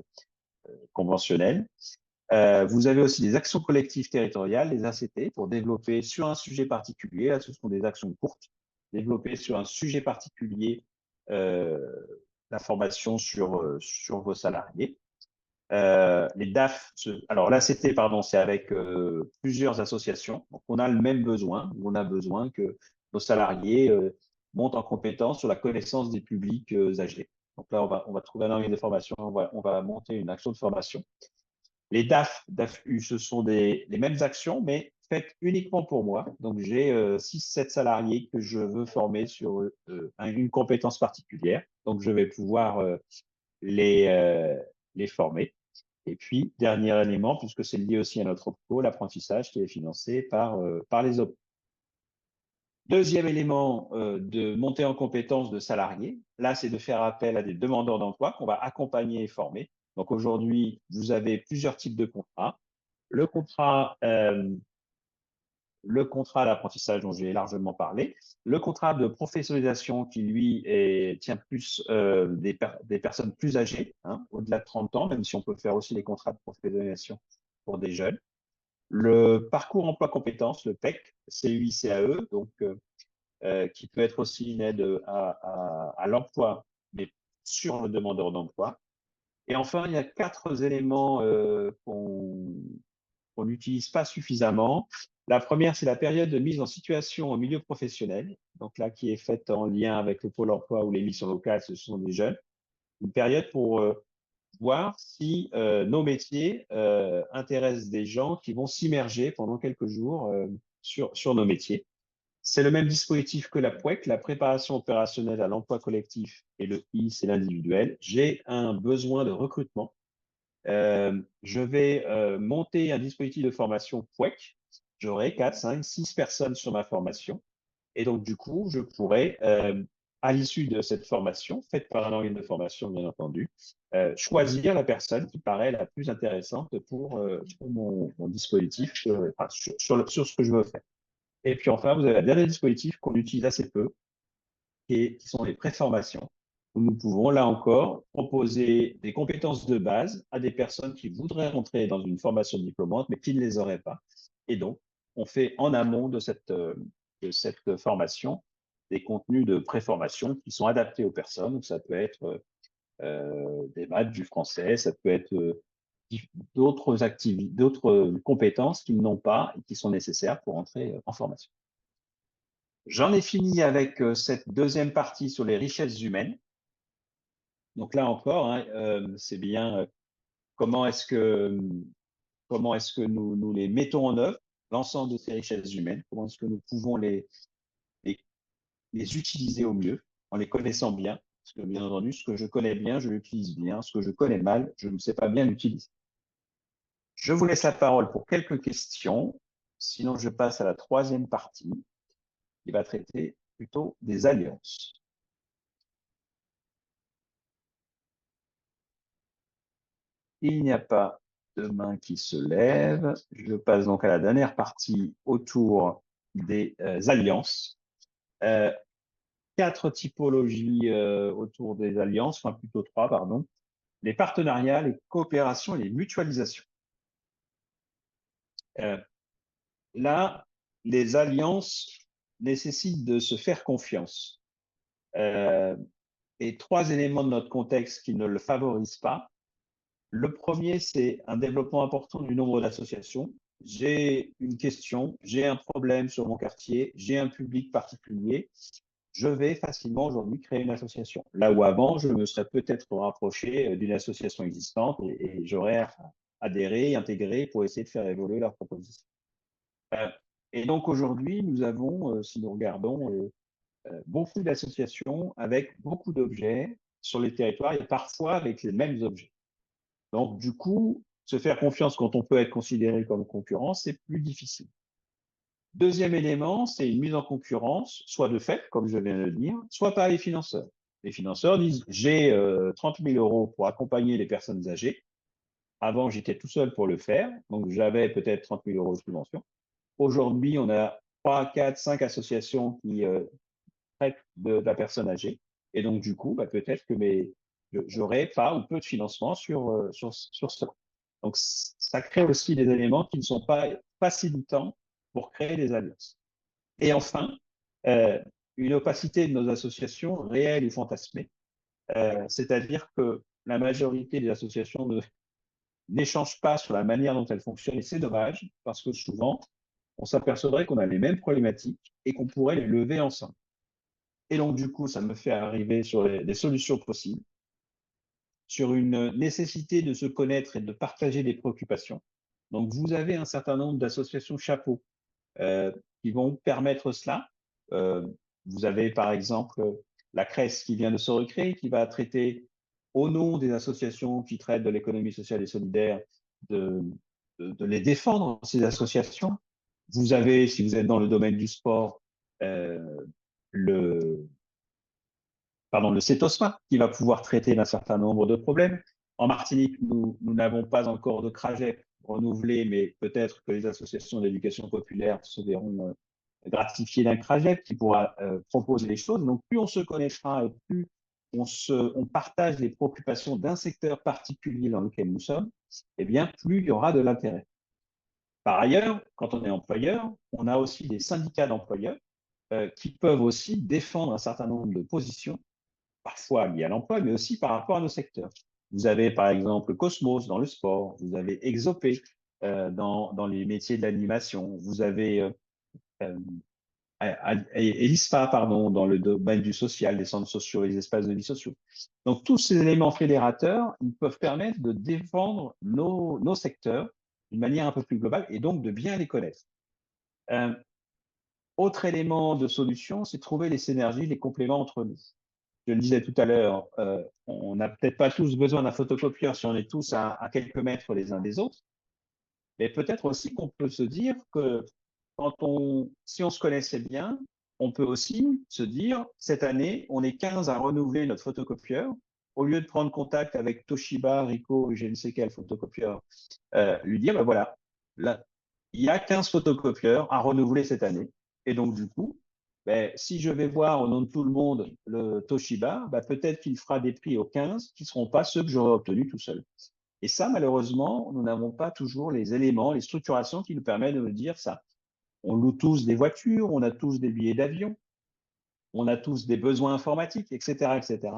conventionnels. Vous avez aussi des actions collectives territoriales, les ACT, pour développer sur un sujet particulier. Là, ce sont des actions courtes, développer sur un sujet particulier euh, la formation sur vos salariés. Les DAF, alors l'ACT, pardon, c'est avec plusieurs associations. Donc, on a le même besoin. On a besoin que nos salariés montent en compétence sur la connaissance des publics âgés. Donc là, on va trouver un organisme de formation, on va monter une action de formation. Les DAF, DAFU, ce sont les mêmes actions, mais faites uniquement pour moi. Donc, j'ai 6-7 salariés que je veux former sur une compétence particulière. Donc, je vais pouvoir les, euh, les former. Et puis, dernier élément, puisque c'est lié aussi à notre OPCO, l'apprentissage qui est financé par les OPCO. Deuxième élément de montée en compétence de salariés, là, c'est de faire appel à des demandeurs d'emploi qu'on va accompagner et former. Donc aujourd'hui, vous avez plusieurs types de contrats. Le contrat, euh, le contrat d'apprentissage dont j'ai largement parlé, le contrat de professionnalisation qui, lui, tient plus des personnes plus âgées, hein, au-delà de 30 ans, même si on peut faire aussi des contrats de professionnalisation pour des jeunes. Le parcours emploi compétences, le PEC, CUI-CAE, donc qui peut être aussi une aide à l'emploi, mais sur le demandeur d'emploi. Et enfin, il y a 4 éléments qu'on n'utilise pas suffisamment. La première, c'est la période de mise en situation au milieu professionnel, donc là qui est faite en lien avec le pôle emploi ou les missions locales, ce sont des jeunes. Une période pour voir si nos métiers intéressent des gens qui vont s'immerger pendant quelques jours sur nos métiers. C'est le même dispositif que la POEC, la préparation opérationnelle à l'emploi collectif, et le I, c'est l'individuel. J'ai un besoin de recrutement. Je vais monter un dispositif de formation POEC. J'aurai 4, 5, 6 personnes sur ma formation. Et donc, du coup, je pourrais, à l'issue de cette formation, faite par un organisme de formation, bien entendu, choisir la personne qui paraît la plus intéressante pour mon dispositif, enfin, sur ce que je veux faire. Et puis enfin, vous avez un dernier dispositif qu'on utilise assez peu, qui sont les préformations, où nous pouvons, là encore, proposer des compétences de base à des personnes qui voudraient rentrer dans une formation diplômante, mais qui ne les auraient pas. Et donc, on fait en amont de cette formation des contenus de préformation qui sont adaptés aux personnes. Donc, ça peut être des maths, du français, ça peut être d'autres activités, d'autres compétences qu'ils n'ont pas et qui sont nécessaires pour entrer en formation. J'en ai fini avec cette deuxième partie sur les richesses humaines. Donc là encore, hein, c'est bien comment est-ce que nous les mettons en œuvre, l'ensemble de ces richesses humaines, comment est-ce que nous pouvons les, les utiliser au mieux en les connaissant bien. Parce que bien entendu, ce que je connais bien, je l'utilise bien. Ce que je connais mal, je ne sais pas bien l'utiliser. Je vous laisse la parole pour quelques questions. Sinon, je passe à la troisième partie qui va traiter plutôt des alliances. Il n'y a pas de main qui se lève. Je passe donc à la dernière partie autour des alliances. 4 typologies autour des alliances, enfin plutôt 3, pardon. Les partenariats, les coopérations et les mutualisations. Euh, Là, les alliances nécessitent de se faire confiance. Et 3 éléments de notre contexte qui ne le favorisent pas. Le premier, c'est un développement important du nombre d'associations. J'ai une question, j'ai un problème sur mon quartier, j'ai un public particulier. Je vais facilement aujourd'hui créer une association. Là où avant, je me serais peut-être rapproché d'une association existante et j'aurais adhéré, intégré pour essayer de faire évoluer leur proposition. Et donc aujourd'hui, nous avons, si nous regardons, beaucoup d'associations avec beaucoup d'objets sur les territoires et parfois avec les mêmes objets. Donc du coup, se faire confiance quand on peut être considéré comme concurrent, c'est plus difficile. Deuxième élément, c'est une mise en concurrence, soit de fait, comme je viens de le dire, soit par les financeurs. Les financeurs disent, j'ai 30 000 euros pour accompagner les personnes âgées. Avant, j'étais tout seul pour le faire, donc j'avais peut-être 30 000 euros de subvention. Aujourd'hui, on a 3, 4, 5 associations qui traitent de la personne âgée. Et donc, du coup, bah, peut-être que j'aurai pas ou peu de financement sur cela. Donc, ça crée aussi des éléments qui ne sont pas facilitants pour créer des alliances. Et enfin, euh, une opacité de nos associations réelle ou fantasmée, c'est-à-dire que la majorité des associations n'échangent pas sur la manière dont elles fonctionnent, et c'est dommage, parce que souvent, on s'apercevrait qu'on a les mêmes problématiques et qu'on pourrait les lever ensemble. Et donc, du coup, ça me fait arriver sur des solutions possibles, sur une nécessité de se connaître et de partager des préoccupations. Donc, vous avez un certain nombre d'associations chapeaux euh, qui vont permettre cela. Euh, Vous avez, par exemple, la CRES qui vient de se recréer, qui va traiter, au nom des associations qui traitent de l'économie sociale et solidaire, de, de les défendre, ces associations. Vous avez, si vous êtes dans le domaine du sport, euh, le, le CETOSMA, qui va pouvoir traiter d'un certain nombre de problèmes. En Martinique, nous n'avons pas encore de trajet renouvelé, mais peut-être que les associations d'éducation populaire se verront gratifier d'un trajet qui pourra proposer les choses. Donc, plus on se connaîtra et plus on partage les préoccupations d'un secteur particulier dans lequel nous sommes, eh bien, plus il y aura de l'intérêt. Par ailleurs, quand on est employeur, on a aussi des syndicats d'employeurs qui peuvent aussi défendre un certain nombre de positions parfois liées à l'emploi, mais aussi par rapport à nos secteurs. Vous avez par exemple Cosmos dans le sport, vous avez Exopé dans les métiers de l'animation, vous avez Elispa, pardon, dans le domaine du social, des centres sociaux et des espaces de vie sociaux. Donc tous ces éléments fédérateurs, ils peuvent permettre de défendre nos secteurs d'une manière un peu plus globale et donc de bien les connaître. Euh, Autre élément de solution, c'est trouver les synergies, les compléments entre nous. Je le disais tout à l'heure, on n'a peut-être pas tous besoin d'un photocopieur si on est tous à quelques mètres les uns des autres, mais peut-être aussi qu'on peut se dire que si on se connaissait bien, on peut aussi se dire, cette année, on est 15 à renouveler notre photocopieur. Au lieu de prendre contact avec Toshiba, Ricoh, je ne sais quel photocopieur, lui dire, ben voilà, là, il y a 15 photocopieurs à renouveler cette année. Et donc, du coup, ben, si je vais voir au nom de tout le monde le Toshiba, ben, peut-être qu'il fera des prix aux 15 qui ne seront pas ceux que j'aurais obtenus tout seul. Et ça, malheureusement, nous n'avons pas toujours les éléments, les structurations qui nous permettent de me dire ça. On loue tous des voitures, on a tous des billets d'avion, on a tous des besoins informatiques, etc., etc.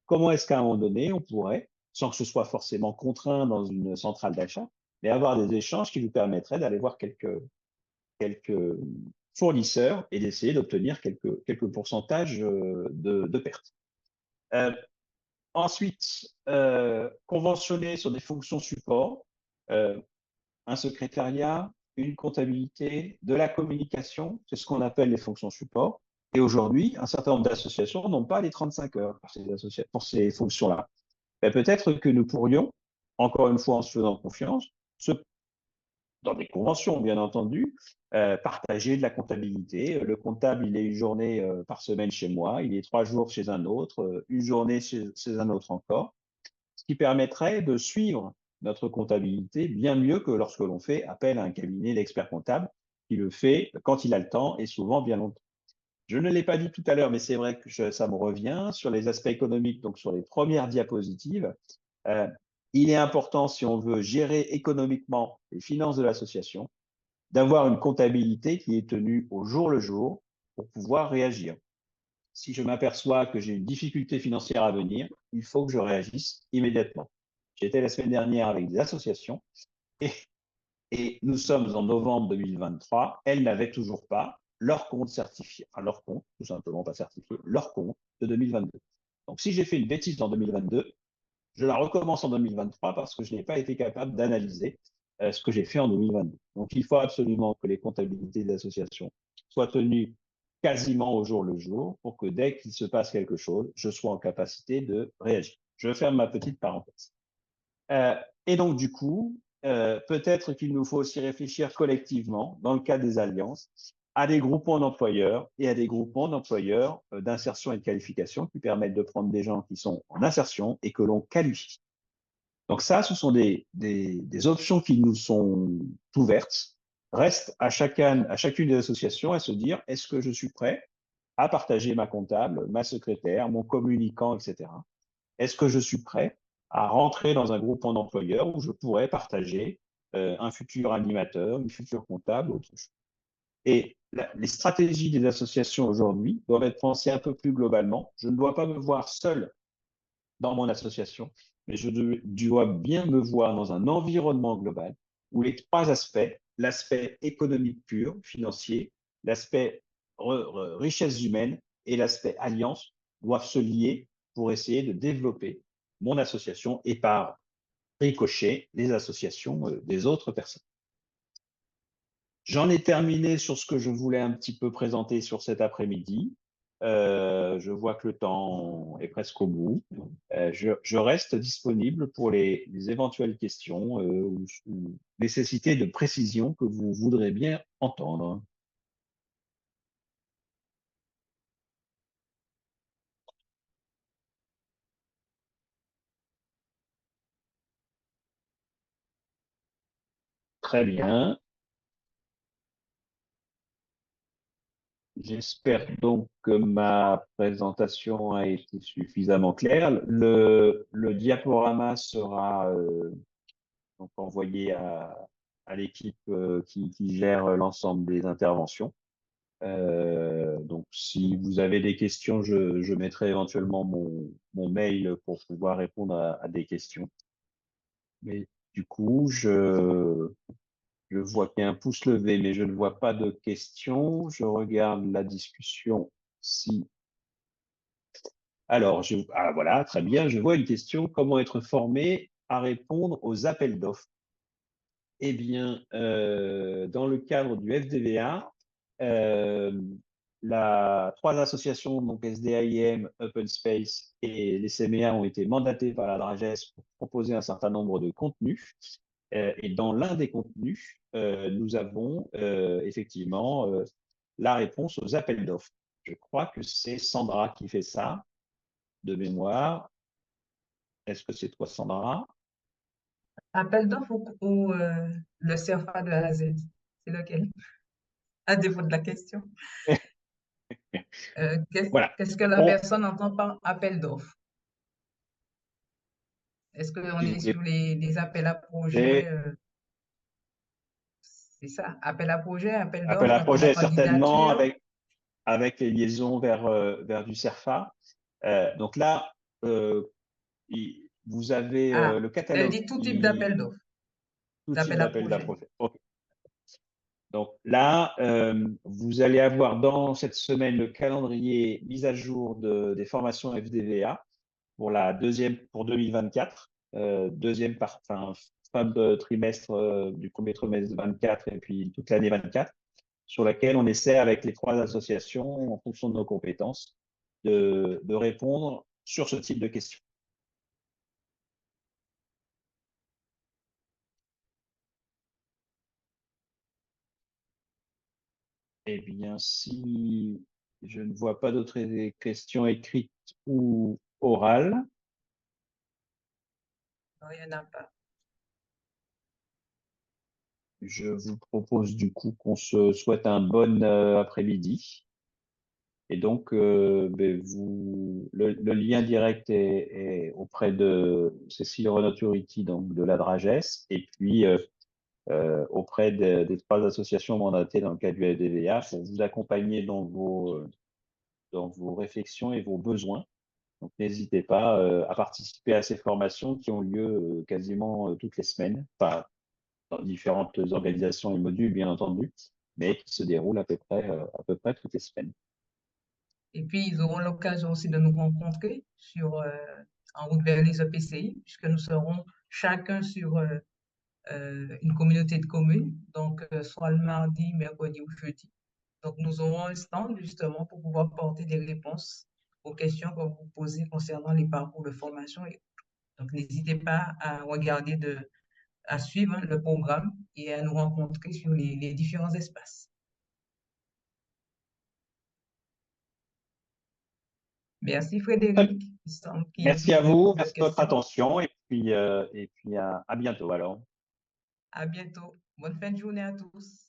Comment est-ce qu'à un moment donné, on pourrait, sans que ce soit forcément contraint dans une centrale d'achat, mais avoir des échanges qui nous permettraient d'aller voir quelques fournisseurs et d'essayer d'obtenir quelques pourcentages de pertes. Euh, Ensuite, conventionner sur des fonctions support, euh, un secrétariat, une comptabilité, de la communication, c'est ce qu'on appelle les fonctions support. Et aujourd'hui, un certain nombre d'associations n'ont pas les 35 heures pour ces fonctions-là. Mais peut-être que nous pourrions, encore une fois en se faisant confiance, dans des conventions, bien entendu, partager de la comptabilité. Le comptable, il est une journée par semaine chez moi, il est 3 jours chez un autre, une journée chez un autre encore, ce qui permettrait de suivre notre comptabilité bien mieux que lorsque l'on fait appel à un cabinet d'experts comptables qui le fait quand il a le temps et souvent bien longtemps. Je ne l'ai pas dit tout à l'heure, mais c'est vrai que ça me revient sur les aspects économiques, donc sur les premières diapositives. Euh, il est important, si on veut gérer économiquement les finances de l'association, d'avoir une comptabilité qui est tenue au jour le jour pour pouvoir réagir. Si je m'aperçois que j'ai une difficulté financière à venir, il faut que je réagisse immédiatement. J'étais la semaine dernière avec des associations et, et nous sommes en novembre 2023. Elles n'avaient toujours pas leur compte certifié, enfin leur compte, tout simplement pas certifié, leur compte de 2022. Donc si j'ai fait une bêtise en 2022, je la recommence en 2023 parce que je n'ai pas été capable d'analyser ce que j'ai fait en 2022. Donc, il faut absolument que les comptabilités des associations soient tenues quasiment au jour le jour pour que dès qu'il se passe quelque chose, je sois en capacité de réagir. Je ferme ma petite parenthèse. Euh, et donc, du coup, peut-être qu'il nous faut aussi réfléchir collectivement, dans le cas des alliances, à des groupements d'employeurs et à des groupements d'employeurs d'insertion et de qualification qui permettent de prendre des gens qui sont en insertion et que l'on qualifie. Donc ça, ce sont des options qui nous sont ouvertes. Reste à chacune des associations à se dire, est-ce que je suis prêt à partager ma comptable, ma secrétaire, mon communicant, etc. Est-ce que je suis prêt à rentrer dans un groupement d'employeurs où je pourrais partager un futur animateur, une future comptable, autre chose. Et les stratégies des associations aujourd'hui doivent être pensées un peu plus globalement. Je ne dois pas me voir seul dans mon association, mais je dois bien me voir dans un environnement global où les trois aspects, l'aspect économique pur, financier, l'aspect richesse humaine et l'aspect alliance doivent se lier pour essayer de développer mon association et par ricochet les associations des autres personnes. J'en ai terminé sur ce que je voulais un petit peu présenter sur cet après-midi. Je vois que le temps est presque au bout. Je reste disponible pour les éventuelles questions ou nécessités de précision que vous voudrez bien entendre. Très bien. J'espère donc que ma présentation a été suffisamment claire. Le diaporama sera donc envoyé à l'équipe qui gère l'ensemble des interventions. Donc, si vous avez des questions, je mettrai éventuellement mon mail pour pouvoir répondre à des questions. Mais du coup, je vois qu'il y a un pouce levé, mais je ne vois pas de questions. Je regarde la discussion si. Alors, voilà, très bien. Je vois une question. Comment être formé à répondre aux appels d'offres? Eh bien, dans le cadre du FDVA, euh, trois associations, donc SDAIM, Open Space et les CMEA ont été mandatées par la DRAGES pour proposer un certain nombre de contenus. Et dans l'un des contenus, nous avons effectivement la réponse aux appels d'offres. Je crois que c'est Sandra qui fait ça, de mémoire. Est-ce que c'est toi, Sandra? Appel d'offres ou le CFA de A à Z? C'est lequel? À défaut de la question. Voilà. Qu'est-ce que la On, personne entend par appel d'offres? Est-ce qu'on si vous est voulez, sur les appels à projet? c'est C'est ça, appel à projet, appel appel d'offres à quand on a projet certainement candidature. avec les liaisons vers du CERFA. Donc là, vous avez Ah, le elle catalogue dit tout type qui d'appel d'offres, tout type d'appel à d'appel projet. d'approche. Ok. Donc là, vous allez avoir dans cette semaine le calendrier mise à jour des formations FDVA pour pour 2024, fin de trimestre du premier trimestre 24 et puis toute l'année 24, sur laquelle on essaie avec les trois associations, en fonction de nos compétences, de répondre sur ce type de questions. Eh bien, si je ne vois pas d'autres questions écrites ou orales, Non, il n'y en a pas. je vous propose du coup qu'on se souhaite un bon après-midi. Et donc, le lien direct est auprès de Cécile Renaturity, donc de la DRAGES, et puis auprès des trois associations mandatées dans le cadre du FDVA pour vous accompagner dans vos réflexions et vos besoins. Donc, n'hésitez pas à participer à ces formations qui ont lieu quasiment toutes les semaines, enfin, dans différentes organisations et modules, bien entendu, mais qui se déroulent à peu près toutes les semaines. Et puis, ils auront l'occasion aussi de nous rencontrer en route vers les EPCI, puisque nous serons chacun sur une communauté de communes, donc soit le mardi, mercredi ou jeudi. Donc, nous aurons un stand justement pour pouvoir porter des réponses aux questions que vous posez concernant les parcours de formation. Donc, n'hésitez pas à regarder à suivre le programme et à nous rencontrer sur les différents espaces. Merci Frédéric. Il semble qu'il n'y a Merci à plus vous, de merci de votre questions. attention et puis à bientôt alors. À bientôt. Bonne fin de journée à tous.